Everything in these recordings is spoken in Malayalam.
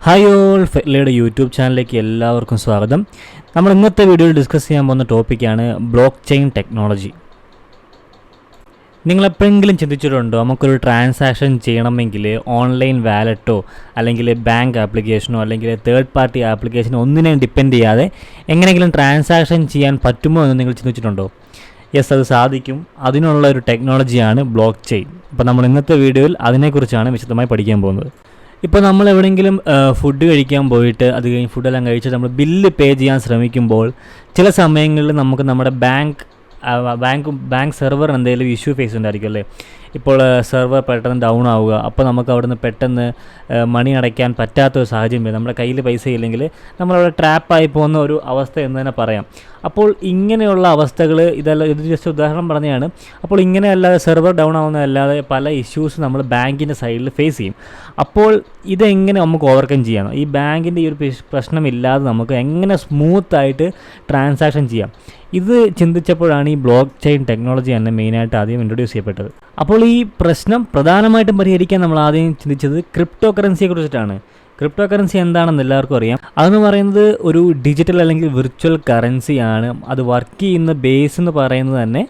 ഹായ് ഓൾ, ഫെറ്റ്ലയുടെ യൂട്യൂബ് ചാനലിലേക്ക് എല്ലാവർക്കും സ്വാഗതം. നമ്മൾ ഇന്നത്തെ വീഡിയോയിൽ ഡിസ്കസ് ചെയ്യാൻ പോകുന്ന ടോപ്പിക്കാണ് ബ്ലോക്ക് ചെയിൻ ടെക്നോളജി. നിങ്ങളെപ്പോഴെങ്കിലും ചിന്തിച്ചിട്ടുണ്ടോ, നമുക്കൊരു ട്രാൻസാക്ഷൻ ചെയ്യണമെങ്കിൽ ഓൺലൈൻ വാലറ്റോ അല്ലെങ്കിൽ ബാങ്ക് ആപ്ലിക്കേഷനോ അല്ലെങ്കിൽ തേർഡ് പാർട്ടി ആപ്ലിക്കേഷനോ ഒന്നിനെയും ഡിപ്പെൻഡ് ചെയ്യാതെ എങ്ങനെയെങ്കിലും ട്രാൻസാക്ഷൻ ചെയ്യാൻ പറ്റുമോ എന്ന് നിങ്ങൾ ചിന്തിച്ചിട്ടുണ്ടോ? യെസ്, അത് സാധിക്കും. അതിനുള്ള ഒരു ടെക്നോളജിയാണ് ബ്ലോക്ക് ചെയിൻ. അപ്പോൾ നമ്മൾ ഇന്നത്തെ വീഡിയോയിൽ അതിനെക്കുറിച്ചാണ് വിശദമായി പഠിക്കാൻ പോകുന്നത്. ഇപ്പോൾ നമ്മൾ എവിടെയെങ്കിലും ഫുഡ് കഴിക്കാൻ പോയിട്ട് അത് കഴിഞ്ഞ് ഫുഡെല്ലാം കഴിച്ചിട്ട് നമ്മൾ ബില്ല് പേ ചെയ്യാൻ ശ്രമിക്കുമ്പോൾ ചില സമയങ്ങളിൽ നമുക്ക് നമ്മുടെ ബാങ്ക് സെർവർ എന്തെങ്കിലും ഇഷ്യൂ ഫേസ് ഉണ്ടായിരിക്കും അല്ലേ. ഇപ്പോൾ സെർവർ പെട്ടെന്ന് ഡൗൺ ആവുക, അപ്പോൾ നമുക്ക് അവിടുന്ന് പെട്ടെന്ന് മണി അടയ്ക്കാൻ പറ്റാത്തൊരു സാഹചര്യം വരും. നമ്മുടെ കയ്യിൽ പൈസ ഇല്ലെങ്കിൽ നമ്മളവിടെ ട്രാപ്പായി പോകുന്ന ഒരു അവസ്ഥ എന്ന് തന്നെ പറയാം. അപ്പോൾ ഇങ്ങനെയുള്ള അവസ്ഥകൾ ഇത് ജസ്റ്റ് ഉദാഹരണം പറഞ്ഞതാണ്. അപ്പോൾ ഇങ്ങനെയല്ലാതെ സെർവർ ഡൗൺ ആവുന്നതല്ലാതെ പല ഇഷ്യൂസ് നമ്മൾ ബാങ്കിൻ്റെ സൈഡിൽ ഫേസ് ചെയ്യും. അപ്പോൾ ഇതെങ്ങനെ നമുക്ക് ഓവർകം ചെയ്യാം? ഈ ബാങ്കിൻ്റെ ഈ ഒരു പ്രശ്നമില്ലാതെ നമുക്ക് എങ്ങനെ സ്മൂത്തായിട്ട് ട്രാൻസാക്ഷൻ ചെയ്യാം? ഇത് ചിന്തിച്ചപ്പോഴാണ് ഈ ബ്ലോക്ക് ചെയിൻ ടെക്നോളജി തന്നെ മെയിനായിട്ട് ആദ്യം ഇൻട്രൊഡ്യൂസ് ചെയ്യപ്പെട്ടത്. അപ്പോൾ ഈ പ്രശ്നം പ്രധാനമായിട്ടും പരിഹരിക്കാൻ നമ്മൾ ആദ്യം ചിന്തിച്ചത് ക്രിപ്റ്റോ കറൻസിയെ കുറിച്ചിട്ടാണ്. ക്രിപ്റ്റോ കറൻസി എന്താണെന്ന് എല്ലാവർക്കും അറിയാം. അതെന്ന് പറയുന്നത് ഒരു ഡിജിറ്റൽ അല്ലെങ്കിൽ വിർച്വൽ കറൻസിയാണ്. അത് വർക്ക് ചെയ്യുന്ന ബേസ് എന്ന് പറയുന്നത് തന്നെ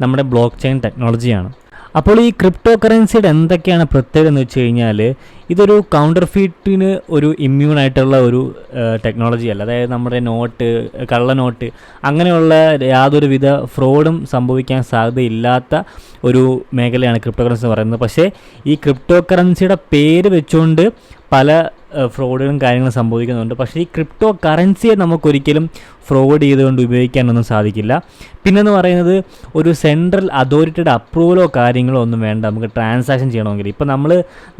നമ്മുടെ ബ്ലോക്ക് ചെയിൻ ടെക്നോളജിയാണ്. അപ്പോൾ ഈ ക്രിപ്റ്റോ കറൻസിയുടെ എന്തൊക്കെയാണ് പ്രത്യേകത എന്ന് വെച്ച് കഴിഞ്ഞാൽ, ഇതൊരു കൗണ്ടർഫീറ്റിന് ഒരു ഇമ്മ്യൂണായിട്ടുള്ള ഒരു ടെക്നോളജി അല്ല. അതായത് നമ്മുടെ കള്ളനോട്ട് അങ്ങനെയുള്ള യാതൊരുവിധ ഫ്രോഡും സംഭവിക്കാൻ സാധ്യതയില്ലാത്ത ഒരു മേഖലയാണ് ക്രിപ്റ്റോ കറൻസി എന്ന് പറയുന്നത്. പക്ഷേ ഈ ക്രിപ്റ്റോ കറൻസിയുടെ പേര് വെച്ചുകൊണ്ട് പല ഫ്രോഡുകളും കാര്യങ്ങളും സംഭവിക്കുന്നുണ്ട്. പക്ഷേ ഈ ക്രിപ്റ്റോ കറൻസിയെ നമുക്കൊരിക്കലും ഫ്രോഡ് ചെയ്തുകൊണ്ട് ഉപയോഗിക്കാനൊന്നും സാധിക്കില്ല. പിന്നെന്ന് പറയുന്നത് ഒരു സെൻട്രൽ അതോറിറ്റിയുടെ അപ്രൂവലോ കാര്യങ്ങളോ ഒന്നും വേണ്ട നമുക്ക് ട്രാൻസാക്ഷൻ ചെയ്യണമെങ്കിൽ. ഇപ്പോൾ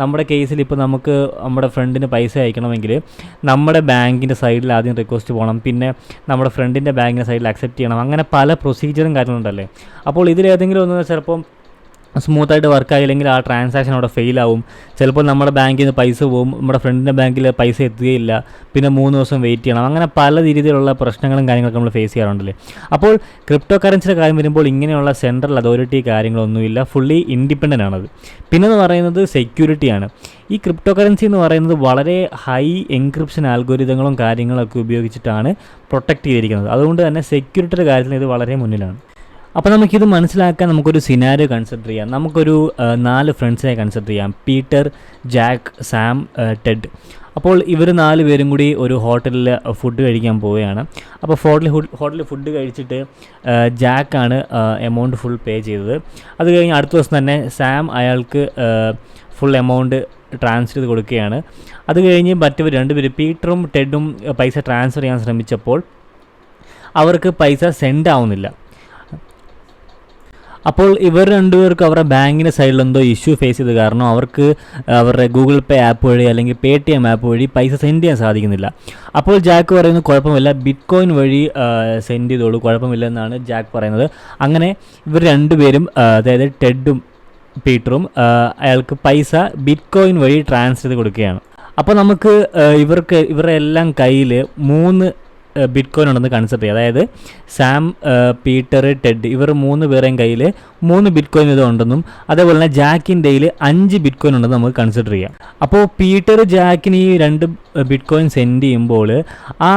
നമ്മുടെ കേസിൽ ഇപ്പോൾ നമുക്ക് നമ്മുടെ ഫ്രണ്ടിന് പൈസ അയക്കണമെങ്കിൽ നമ്മുടെ ബാങ്കിൻ്റെ സൈഡിൽ ആദ്യം റിക്വസ്റ്റ് പോകണം, പിന്നെ നമ്മുടെ ഫ്രണ്ടിൻ്റെ ബാങ്കിൻ്റെ സൈഡിൽ അക്സെപ്റ്റ് ചെയ്യണം. അങ്ങനെ പല പ്രൊസീജിയറും കാര്യങ്ങളുണ്ടല്ലേ. അപ്പോൾ ഇതിലേതെങ്കിലും ഒന്ന് ചിലപ്പം സ്മൂത്തായിട്ട് വർക്കായില്ലെങ്കിൽ ആ ട്രാൻസാക്ഷൻ അവിടെ ഫെയിലാവും. ചിലപ്പോൾ നമ്മുടെ ബാങ്കിൽ നിന്ന് പൈസ പോകും, നമ്മുടെ ഫ്രണ്ടിൻ്റെ ബാങ്കിൽ പൈസ എത്തുകയില്ല, പിന്നെ 3 ദിവസം വെയിറ്റ് ചെയ്യണം. അങ്ങനെ പല രീതിയിലുള്ള പ്രശ്നങ്ങളും കാര്യങ്ങളൊക്കെ നമ്മൾ ഫേസ് ചെയ്യാറുണ്ടല്ലേ. അപ്പോൾ ക്രിപ്റ്റോ കറൻസിയുടെ കാര്യം വരുമ്പോൾ ഇങ്ങനെയുള്ള സെൻട്രൽ അതോറിറ്റി കാര്യങ്ങളൊന്നുമില്ല, ഫുള്ളി ഇൻഡിപെൻഡൻ്റ് ആണത്. പിന്നെന്ന് പറയുന്നത് സെക്യൂരിറ്റിയാണ്. ഈ ക്രിപ്റ്റോ കറൻസി എന്ന് പറയുന്നത് വളരെ ഹൈ എൻക്രിപ്ഷൻ ആൽഗോരിതങ്ങളും കാര്യങ്ങളൊക്കെ ഉപയോഗിച്ചിട്ടാണ് പ്രൊട്ടക്റ്റ് ചെയ്തിരിക്കുന്നത്. അതുകൊണ്ട് തന്നെ സെക്യൂരിറ്റിയുടെ കാര്യത്തിൽ ഇത് വളരെ മുന്നിലാണ്. അപ്പോൾ നമുക്കിത് മനസ്സിലാക്കാൻ നമുക്കൊരു സിനാരിയോ കൺസിഡർ ചെയ്യാം. നമുക്കൊരു 4 ഫ്രണ്ട്സിനെ കൺസിഡർ ചെയ്യാം: പീറ്റർ, ജാക്ക്, സാം, ടെഡ്. അപ്പോൾ ഇവർ 4 പേരും കൂടി ഒരു ഹോട്ടലിൽ ഫുഡ് കഴിക്കാൻ പോവുകയാണ്. അപ്പോൾ ഹോട്ടലിൽ ഫുഡ് കഴിച്ചിട്ട് ജാക്കാണ് എമൗണ്ട് ഫുൾ പേ ചെയ്തത്. അത് കഴിഞ്ഞ് അടുത്ത ദിവസം തന്നെ സാം അയാൾക്ക് ഫുൾ എമൗണ്ട് ട്രാൻസ്ഫർ ചെയ്ത് കൊടുക്കുകയാണ്. അത് കഴിഞ്ഞ് മറ്റവർ 2 പേര് പീറ്ററും ടെഡും പൈസ ട്രാൻസ്ഫർ ചെയ്യാൻ ശ്രമിച്ചപ്പോൾ അവർക്ക് പൈസ സെൻഡ് ആവുന്നില്ല. അപ്പോൾ ഇവർ 2 പേർക്ക് അവരുടെ ബാങ്കിൻ്റെ സൈഡിൽ എന്തോ ഇഷ്യൂ ഫേസ് ചെയ്ത് കാരണം അവർക്ക് അവരുടെ ഗൂഗിൾ പേ ആപ്പ് വഴി അല്ലെങ്കിൽ പേടിഎം ആപ്പ് വഴി പൈസ സെൻഡ് ചെയ്യാൻ സാധിക്കുന്നില്ല. അപ്പോൾ ജാക്ക് പറയുന്നത് കുഴപ്പമില്ല, ബിറ്റ് കോയിൻ വഴി സെൻഡ് ചെയ്തോളൂ, കുഴപ്പമില്ലെന്നാണ് ജാക്ക് പറയുന്നത്. അങ്ങനെ ഇവർ 2 പേരും, അതായത് ടെഡും പീറ്ററും അയാൾക്ക് പൈസ ബിറ്റ് കോയിൻ വഴി ട്രാൻസ്ഫർ ചെയ്ത് കൊടുക്കുകയാണ്. അപ്പോൾ നമുക്ക് ഇവരുടെ എല്ലാം കയ്യിൽ 3 ബിറ്റ് കോയിൻ ഉണ്ടെന്ന് കൺസിഡർ ചെയ്യുക. അതായത് സാം, പീറ്റർ, ടെഡ് ഇവർ 3 പേരുടെയും കയ്യിൽ 3 ബിറ്റ് കോയിൻ ഇത് ഉണ്ടെന്നും അതേപോലെ തന്നെ ജാക്കിൻ്റെ കയ്യിൽ 5 ബിറ്റ് കോയിൻ ഉണ്ടെന്ന് നമുക്ക് കൺസിഡർ ചെയ്യാം. അപ്പോൾ പീറ്റർ ജാക്കിന് ഈ 2 ബിറ്റ് കോയിൻ സെൻഡ് ചെയ്യുമ്പോൾ ആ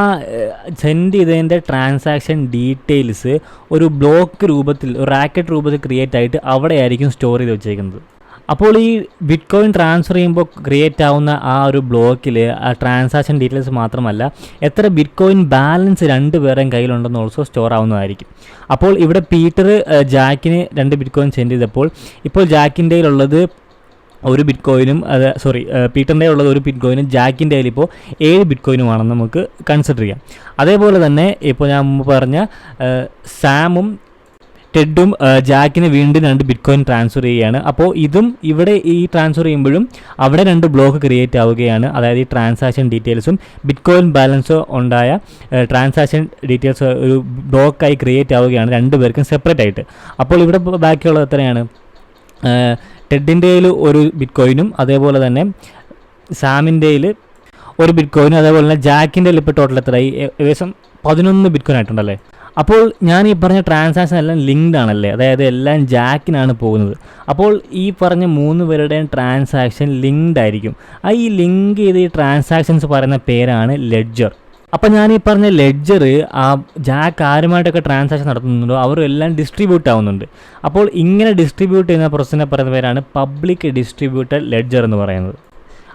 സെൻഡ് ചെയ്തതിൻ്റെ ട്രാൻസാക്ഷൻ ഡീറ്റെയിൽസ് ഒരു ബ്ലോക്ക് രൂപത്തിൽ, ഒരു റാക്കറ്റ് രൂപത്തിൽ ക്രിയേറ്റ് ആയിട്ട് അവിടെയായിരിക്കും സ്റ്റോർ ചെയ്ത് വെച്ചേക്കുന്നത്. അപ്പോൾ ഈ ബിറ്റ് കോയിൻ ട്രാൻസ്ഫർ ചെയ്യുമ്പോൾ ക്രിയേറ്റ് ആവുന്ന ആ ഒരു ബ്ലോക്കിൽ ആ ട്രാൻസാക്ഷൻ ഡീറ്റെയിൽസ് മാത്രമല്ല, എത്ര ബിറ്റ് കോയിൻ ബാലൻസ് 2 പേരുടെയും കയ്യിലുണ്ടെന്ന് ഓൾസോ സ്റ്റോർ ആവുന്നതായിരിക്കും. അപ്പോൾ ഇവിടെ പീറ്റർ ജാക്കിന് 2 ബിറ്റ് കോയിൻ സെൻഡ് ചെയ്തപ്പോൾ ഇപ്പോൾ ജാക്കിൻ്റെ കയ്യിലുള്ളത് 1 ബിറ്റ് കോയിനും, പീറ്ററിൻ്റെ ഉള്ളത് 1 ബിറ്റ് കോയിനും, ജാക്കിൻ്റെ കയ്യിൽ ഇപ്പോൾ 7 ബിറ്റ് കോയിനുമാണെന്ന് നമുക്ക് കൺസിഡർ ചെയ്യാം. അതേപോലെ തന്നെ ഇപ്പോൾ ഞാൻ മുമ്പ് പറഞ്ഞ സാമും ടെഡും ജാക്കിന് വീണ്ടും 2 ബിറ്റ് കോയിൻ ട്രാൻസ്ഫർ ചെയ്യുകയാണ്. അപ്പോൾ ഇവിടെ ഈ ട്രാൻസ്ഫർ ചെയ്യുമ്പോഴും അവിടെ 2 ബ്ലോക്ക് ക്രിയേറ്റ് ആവുകയാണ്. അതായത് ഈ ട്രാൻസാക്ഷൻ ഡീറ്റെയിൽസും ബിറ്റ് കോയിൻ ബാലൻസോ ഉണ്ടായ ട്രാൻസാക്ഷൻ ഡീറ്റെയിൽസ് ഒരു ബ്ലോക്കായി ക്രിയേറ്റ് ആവുകയാണ് 2 പേർക്കും സെപ്പറേറ്റ് ആയിട്ട്. അപ്പോൾ ഇവിടെ ബാക്കിയുള്ളത് എത്രയാണ്? ടെഡിൻ്റെ കയ്യിൽ 1 ബിറ്റ് കോയിനും അതേപോലെ തന്നെ സാമിൻ്റെ കയ്യിൽ 1 ബിറ്റ് കോയിനും അതേപോലെ തന്നെ ജാക്കിൻ്റെ കയ്യിൽ ഇപ്പോൾ ടോട്ടൽ എത്രയായി? ഏകദേശം 11 ബിറ്റ് കോയിൻ ആയിട്ടുണ്ടല്ലേ. അപ്പോൾ ഞാൻ ഈ പറഞ്ഞ ട്രാൻസാക്ഷൻ എല്ലാം ലിങ്ക്ഡ് ആണല്ലേ, അതായത് എല്ലാം ജാക്കിനാണ് പോകുന്നത്. അപ്പോൾ ഈ പറഞ്ഞ 3 പേരുടെയും ട്രാൻസാക്ഷൻ ലിങ്ക്ഡ് ആയിരിക്കും. ഈ ലിങ്ക് ചെയ്ത ഈ ട്രാൻസാക്ഷൻസ് പറയുന്ന പേരാണ് ലെഡ്ജർ. അപ്പോൾ ഞാൻ ഈ പറഞ്ഞ ലെഡ്ജർ ആ ജാക്ക് ആരുമായിട്ടൊക്കെ ട്രാൻസാക്ഷൻ നടത്തുന്നുണ്ടോ അവരും എല്ലാം ഡിസ്ട്രിബ്യൂട്ട് ആവുന്നുണ്ട്. അപ്പോൾ ഇങ്ങനെ ഡിസ്ട്രിബ്യൂട്ട് ചെയ്യുന്ന പ്രോസസ്സിനെ പറയുന്ന പേരാണ് പബ്ലിക് ഡിസ്ട്രിബ്യൂട്ടഡ് ലെഡ്ജർ എന്ന് പറയുന്നത്.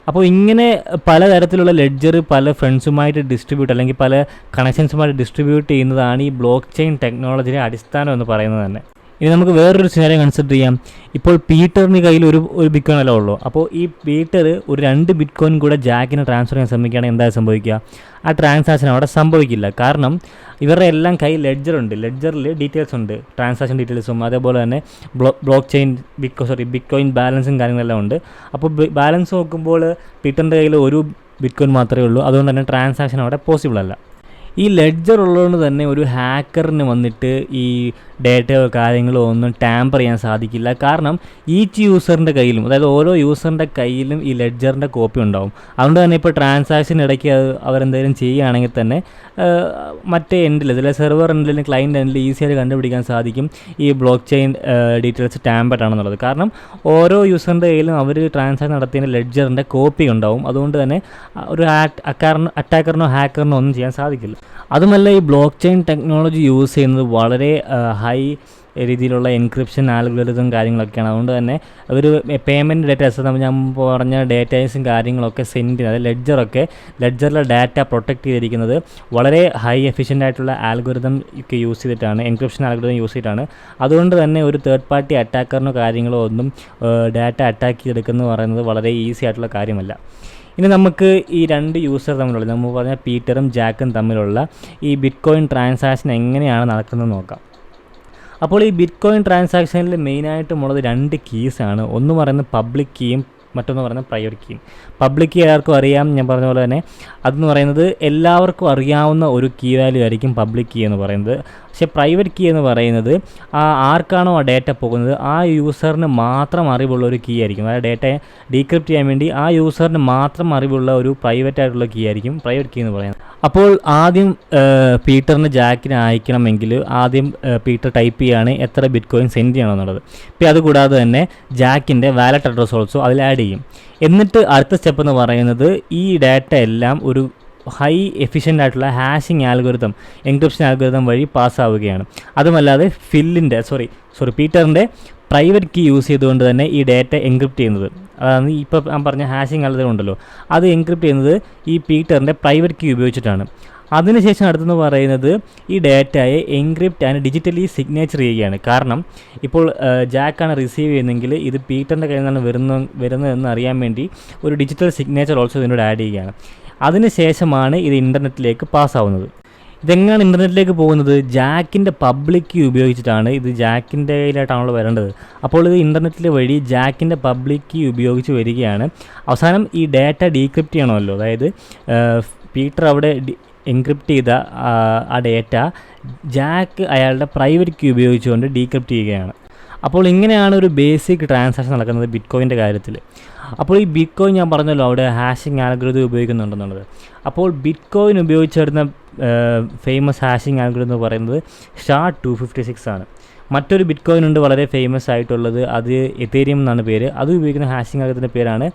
അപ്പോൾ ഇങ്ങനെ പലതരത്തിലുള്ള ലെഡ്ജർ പല ഫ്രണ്ട്സുമായിട്ട് ഡിസ്ട്രിബ്യൂട്ട് അല്ലെങ്കിൽ പല കണക്ഷൻസുമായിട്ട് ഡിസ്ട്രിബ്യൂട്ട് ചെയ്യുന്നതാണ് ഈ ബ്ലോക്ക് ചെയിൻ ടെക്നോളജിയുടെ അടിസ്ഥാനം എന്ന് പറയുന്നത് തന്നെ. ഇനി നമുക്ക് വേറൊരു സിനാരിയോ കൺസിഡർ ചെയ്യാം. ഇപ്പോൾ പീറ്ററിന് കയ്യിൽ ഒരു ബിറ്റ്കോയിൻ അല്ല ഉള്ളൂ. അപ്പോൾ ഈ പീറ്റർ ഒരു 2 ബിറ്റ്കോയിൻ കൂടെ ജാക്കിന് ട്രാൻസ്ഫർ ചെയ്യാൻ ശ്രമിക്കുകയാണെങ്കിൽ എന്താ സംഭവിക്കുക? ആ ട്രാൻസാക്ഷൻ അവിടെ സംഭവിക്കില്ല. കാരണം ഇവരുടെ എല്ലാം കയ്യിൽ ലെഡ്ജറുണ്ട്. ലെഡ്ജറിൽ ഡീറ്റെയിൽസ് ഉണ്ട്, ട്രാൻസാക്ഷൻ ഡീറ്റെയിൽസും അതേപോലെ തന്നെ ബ്ലോക്ക് ചെയിൻ ബിറ്റ്കോയിൻ ബാലൻസും കാര്യങ്ങളെല്ലാം ഉണ്ട്. അപ്പോൾ ബാലൻസ് നോക്കുമ്പോൾ പീറ്ററിൻ്റെ കയ്യിൽ ഒരു ബിറ്റ്കോയിൻ മാത്രമേ ഉള്ളൂ. അതുകൊണ്ട് തന്നെ ട്രാൻസാക്ഷൻ അവിടെ പോസിബിൾ അല്ല. ഈ ലെഡ്ജർ ഉള്ളതുകൊണ്ട് തന്നെ ഒരു ഹാക്കറിന് വന്നിട്ട് ഈ ഡേറ്റയോ കാര്യങ്ങളോ ഒന്നും ടാമ്പർ ചെയ്യാൻ സാധിക്കില്ല. കാരണം ഈച്ച് യൂസറിൻ്റെ കയ്യിലും, അതായത് ഓരോ യൂസറിൻ്റെ കയ്യിലും ഈ ലെഡ്ജറിൻ്റെ കോപ്പി ഉണ്ടാവും. അതുകൊണ്ട് തന്നെ ഇപ്പോൾ ട്രാൻസാക്ഷൻ ഇടയ്ക്ക് അവരെന്തെങ്കിലും ചെയ്യുകയാണെങ്കിൽ തന്നെ മറ്റേ എൻഡിൽ, അതിലെ സെർവർ എൻഡിൽ ക്ലയൻറ്റ് എൻഡിൽ ഈസിയായിട്ട് കണ്ടുപിടിക്കാൻ സാധിക്കും ഈ ബ്ലോക്ക് ചെയിൻ ഡീറ്റെയിൽസ് ടാമ്പർഡ് ആണെന്നുള്ളത്. കാരണം ഓരോ യൂസറിൻ്റെ കയ്യിലും അവർ ട്രാൻസാക്ഷൻ നടത്തിയതിൻ്റെ ലെഡ്ജറിൻ്റെ കോപ്പി ഉണ്ടാവും. അതുകൊണ്ട് തന്നെ ഒരു അറ്റാക്കറിനോ ഹാക്കറിനോ ഒന്നും ചെയ്യാൻ സാധിക്കില്ല. അതുമല്ല ഈ ബ്ലോക്ക് ചെയിൻ ടെക്നോളജി യൂസ് ചെയ്യുന്നത് വളരെ ഹൈ രീതിയിലുള്ള എൻക്രിപ്ഷൻ ആൽഗോരിതം കാര്യങ്ങളൊക്കെയാണ്. അതുകൊണ്ട് തന്നെ ഒരു പേയ്മെൻറ്റ് ഡേറ്റാസ് ഞാൻ പറഞ്ഞ ഡേറ്റാസും കാര്യങ്ങളൊക്കെ സെൻഡ് ചെയ്യുന്നത്, ലെഡ്ജറിലെ ഡാറ്റ പ്രൊട്ടക്റ്റ് ചെയ്തിരിക്കുന്നത് വളരെ ഹൈ എഫിഷ്യൻ്റ് ആയിട്ടുള്ള ആൽഗോരിതം ഒക്കെ യൂസ് ചെയ്തിട്ടാണ്, എൻക്രിപ്ഷൻ ആൽഗോരിതം യൂസ് ചെയ്തിട്ടാണ്. അതുകൊണ്ട് തന്നെ ഒരു തേർഡ് പാർട്ടി അറ്റാക്കറിനോ കാര്യങ്ങളോ ഒന്നും ഡാറ്റ അറ്റാക്ക് ചെയ്തെടുക്കുന്നത് പറയുന്നത് വളരെ ഈസി ആയിട്ടുള്ള കാര്യമല്ല. ഇനി നമുക്ക് ഈ 2 യൂസർ തമ്മിലുള്ള, നമ്മൾ പറഞ്ഞ പീറ്ററും ജാക്കും തമ്മിലുള്ള ഈ ബിറ്റ്കോയിൻ ട്രാൻസാക്ഷൻ എങ്ങനെയാണ് നടക്കുന്നത് നോക്കാം. അപ്പോൾ ഈ ബിറ്റ്കോയിൻ ട്രാൻസാക്ഷനിൽ മെയിനായിട്ടുമുള്ളത് 2 കീസാണ്. ഒന്ന് പറയുന്നത് പബ്ലിക് കീയും മറ്റൊന്ന് പറയുന്നത് പ്രൈവറ്റ് കീയും. പബ്ലിക് കീ എല്ലാവർക്കും അറിയാം, ഞാൻ പറഞ്ഞ പോലെ തന്നെ അതെന്ന് പറയുന്നത് എല്ലാവർക്കും അറിയാവുന്ന ഒരു കീ വാല്യൂ ആയിരിക്കും പബ്ലിക് കീ എന്ന് പറയുന്നത്. പക്ഷേ പ്രൈവറ്റ് കീ എന്ന് പറയുന്നത് ആർക്കാണോ ആ ഡേറ്റ പോകുന്നത് ആ യൂസറിന് മാത്രം അറിവുള്ള ഒരു കീ ആയിരിക്കും. ആ ഡേറ്റയെ ഡീക്രിപ്റ്റ് ചെയ്യാൻ വേണ്ടി ആ യൂസറിന് മാത്രം അറിവുള്ള ഒരു പ്രൈവറ്റ് ആയിട്ടുള്ള കീ ആയിരിക്കും പ്രൈവറ്റ് കീ എന്ന് പറയുന്നത്. അപ്പോൾ ആദ്യം പീറ്ററിന് ജാക്കിന് അയക്കണമെങ്കിൽ ആദ്യം പീറ്റർ ടൈപ്പ് ചെയ്യുകയാണ് എത്ര ബിറ്റ്കോയിൻ സെൻഡ് ചെയ്യണമെന്നുള്ളത്. ഇപ്പോൾ അതുകൂടാതെ തന്നെ ജാക്കിൻ്റെ വാലറ്റ് അഡ്രസ് ഓൾസോ അതിൽ ആഡ് ചെയ്യും. എന്നിട്ട് അടുത്ത സ്റ്റെപ്പ് എന്ന് പറയുന്നത് ഈ ഡാറ്റ എല്ലാം ഒരു ഹൈ എഫിഷ്യൻ്റ് ആയിട്ടുള്ള ഹാഷിംഗ് ആൽഗോരിതം, എൻക്രിപ്ഷൻ ആൽഗോരിതം വഴി പാസ്സാവുകയാണ്. അതുമല്ലാതെ പീറ്ററിൻ്റെ പ്രൈവറ്റ് കീ യൂസ് ചെയ്തുകൊണ്ട് തന്നെ ഈ ഡാറ്റ എൻക്രിപ്റ്റ് ചെയ്യുന്നത്, അതാണ് ഇപ്പോൾ ഞാൻ പറഞ്ഞ ഹാഷിംഗ് ആൽഗോരിതം ഉണ്ടല്ലോ, അത് എൻക്രിപ്റ്റ് ചെയ്യുന്നത് ഈ പീറ്ററിൻ്റെ പ്രൈവറ്റ് കീ ഉപയോഗിച്ചിട്ടാണ്. അതിനുശേഷം അടുത്തെന്ന് പറയുന്നത് ഈ ഡാറ്റയെ എൻക്രിപ്റ്റ് ആൻഡ് ഡിജിറ്റലി സിഗ്നേച്ചർ ചെയ്യുകയാണ്. കാരണം ഇപ്പോൾ ജാക്കാണ് റിസീവ് ചെയ്യുന്നതെങ്കിൽ ഇത് പീറ്ററിൻ്റെ കയ്യിൽ നിന്നാണ് വരുന്നതെന്ന് അറിയാൻ വേണ്ടി ഒരു ഡിജിറ്റൽ സിഗ്നേച്ചർ ഓൾസോ ഇതിനോട് ആഡ് ചെയ്യുകയാണ്. അതിനുശേഷമാണ് ഇത് ഇൻ്റർനെറ്റിലേക്ക് പാസ്സാവുന്നത്. ഇതെങ്ങനെയാണ് ഇൻ്റർനെറ്റിലേക്ക് പോകുന്നത്? ജാക്കിൻ്റെ പബ്ലിക് കീ ഉപയോഗിച്ചിട്ടാണ്. ഇത് ജാക്കിൻ്റെ കയ്യിലായിട്ടാണല്ലോ വരേണ്ടത്. അപ്പോൾ ഇത് ഇൻ്റർനെറ്റിൽ വഴി ജാക്കിൻ്റെ പബ്ലിക് കീ ഉപയോഗിച്ച് വരികയാണ്. അവസാനം ഈ ഡാറ്റ ഡീക്രിപ്റ്റ് ചെയ്യണമല്ലോ, അതായത് പീറ്റർ അവിടെ എൻക്രിപ്റ്റ് ചെയ്ത ആ ഡേറ്റ ജാക്ക് അയാളുടെ പ്രൈവറ്റ് കീ ഉപയോഗിച്ചുകൊണ്ട് ഡീക്രിപ്റ്റ് ചെയ്യുകയാണ്. അപ്പോൾ ഇങ്ങനെയാണ് ഒരു ബേസിക് ട്രാൻസാക്ഷൻ നടക്കുന്നത് ബിറ്റ്കോയിൻ്റെ കാര്യത്തിൽ. അപ്പോൾ ഈ ബിറ്റ്കോയിൻ ഞാൻ പറഞ്ഞല്ലോ അവിടെ ഹാഷിംഗ് ആൽഗോരിതം ഉപയോഗിക്കുന്നുണ്ടെന്നുള്ളത്. അപ്പോൾ ബിറ്റ്കോയിൻ ഉപയോഗിച്ചിരുന്ന ഫേമസ് ഹാഷിംഗ് ആൽഗോരിതം എന്ന് പറയുന്നത് SHA-256 ആണ്. മറ്റൊരു ബിറ്റ്കോയിൻ ഉണ്ട് വളരെ ഫേമസ് ആയിട്ടുള്ളത്, അത് എതേരിയം എന്നാണ് പേര്. അത് ഉപയോഗിക്കുന്ന ഹാഷിംഗ് ആൽഗോരിതത്തിൻ്റെ പേരാണ്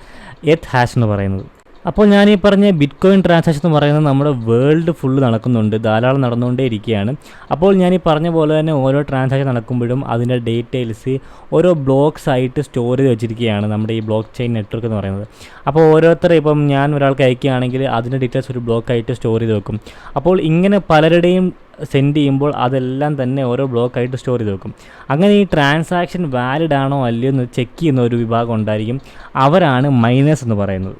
ഹാഷ് എന്ന് പറയുന്നത്. അപ്പോൾ ഞാൻ ഈ പറഞ്ഞ ബിറ്റ്കോയിൻ ട്രാൻസാക്ഷൻ എന്ന് പറയുന്നത് നമ്മുടെ വേൾഡ് ഫുള്ള് നടക്കുന്നുണ്ട്, ധാരാളം നടന്നുകൊണ്ടേ ഇരിക്കുകയാണ്. അപ്പോൾ ഞാൻ ഈ പറഞ്ഞ പോലെ തന്നെ ഓരോ ട്രാൻസാക്ഷൻ നടക്കുമ്പോഴും അതിൻ്റെ ഡീറ്റെയിൽസ് ഓരോ ബ്ലോക്സ് ആയിട്ട് സ്റ്റോർ ചെയ്ത് വെച്ചിരിക്കുകയാണ് നമ്മുടെ ഈ ബ്ലോക്ക് ചെയിൻ നെറ്റ്വർക്ക് എന്ന് പറയുന്നത്. അപ്പോൾ ഓരോരുത്തർ ഇപ്പം ഞാൻ ഒരാൾക്ക് അയക്കുകയാണെങ്കിൽ അതിൻ്റെ ഡീറ്റെയിൽസ് ഒരു ബ്ലോക്കായിട്ട് സ്റ്റോർ ചെയ്ത് വെക്കും. അപ്പോൾ ഇങ്ങനെ പലരുടെയും സെൻഡ് ചെയ്യുമ്പോൾ അതെല്ലാം തന്നെ ഓരോ ബ്ലോക്കായിട്ട് സ്റ്റോർ ചെയ്ത് വെക്കും. അങ്ങനെ ഈ ട്രാൻസാക്ഷൻ വാലിഡ് ആണോ അല്ലയോ എന്ന് ചെക്ക് ചെയ്യുന്ന ഒരു വിഭാഗം ഉണ്ടായിരിക്കും, അവരാണ് മൈനേഴ്സ് എന്ന് പറയുന്നത്.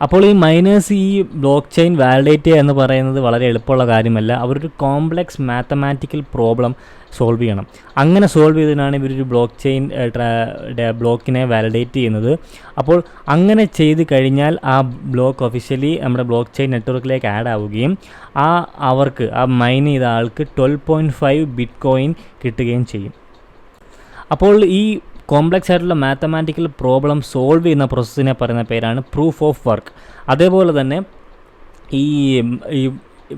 അപ്പോൾ ഈ മൈനേഴ്സ് ഈ ബ്ലോക്ക് ചെയിൻ വാലിഡേറ്റ് ചെയ്യുക എന്ന് പറയുന്നത് വളരെ എളുപ്പമുള്ള കാര്യമല്ല. അവരൊരു കോംപ്ലെക്സ് മാത്തമാറ്റിക്കൽ പ്രോബ്ലം സോൾവ് ചെയ്യണം. അങ്ങനെ സോൾവ് ചെയ്തതിനാണ് ഇവരൊരു ബ്ലോക്ക് ചെയിൻ ബ്ലോക്കിനെ വാലിഡേറ്റ് ചെയ്യുന്നത്. അപ്പോൾ അങ്ങനെ ചെയ്ത് കഴിഞ്ഞാൽ ആ ബ്ലോക്ക് ഒഫീഷ്യലി നമ്മുടെ ബ്ലോക്ക് ചെയിൻ നെറ്റ്വർക്കിലേക്ക് ആഡ് ആവുകയും അവർക്ക് ആ മൈൻ ചെയ്ത ആൾക്ക് 12.5 ബിറ്റ്കോയിൻ കിട്ടുകയും ചെയ്യും. അപ്പോൾ ഈ കോംപ്ലക്സ് ആയിട്ടുള്ള മാത്തമാറ്റിക്കൽ പ്രോബ്ലം സോൾവ് ചെയ്യുന്ന പ്രോസസ്സിനെ പറയുന്ന പേരാണ് പ്രൂഫ് ഓഫ് വർക്ക്. അതേപോലെ തന്നെ ഈ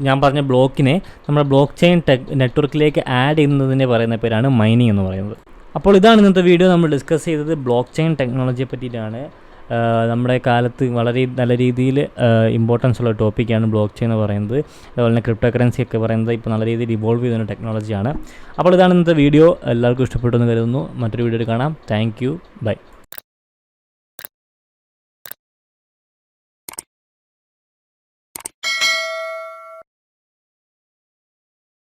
ഞാൻ പറഞ്ഞ ബ്ലോക്കിനെ നമ്മുടെ ബ്ലോക്ക് ചെയിൻ നെറ്റ്വർക്കിലേക്ക് ആഡ് ചെയ്യുന്നതിനെ പറയുന്ന പേരാണ് മൈനിങ് എന്ന് പറയുന്നത്. അപ്പോൾ ഇതാണ് ഇന്നത്തെ വീഡിയോ നമ്മൾ ഡിസ്കസ് ചെയ്തത് ബ്ലോക്ക് ചെയിൻ ടെക്നോളജിയെ പറ്റിയിട്ടാണ്. നമ്മുടെ കാലത്ത് വളരെ നല്ല രീതിയിൽ ഇമ്പോർട്ടൻസ് ഉള്ള ടോപ്പിക്കാണ് ബ്ലോക്ക് ചെയിൻ എന്ന് പറയുന്നത്. അതുപോലെ തന്നെ ക്രിപ്റ്റോ കറൻസി ഒക്കെ പറയുന്നത് ഇപ്പോൾ നല്ല രീതിയിൽ ഇവോൾവ് ചെയ്യുന്ന ടെക്നോളജിയാണ്. അപ്പോൾ ഇതാണ് ഇന്നത്തെ വീഡിയോ. എല്ലാവർക്കും ഇഷ്ടപ്പെട്ടു എന്ന് കരുതുന്നു. മറ്റൊരു വീഡിയോയിൽ കാണാം. Thank you. ബൈ.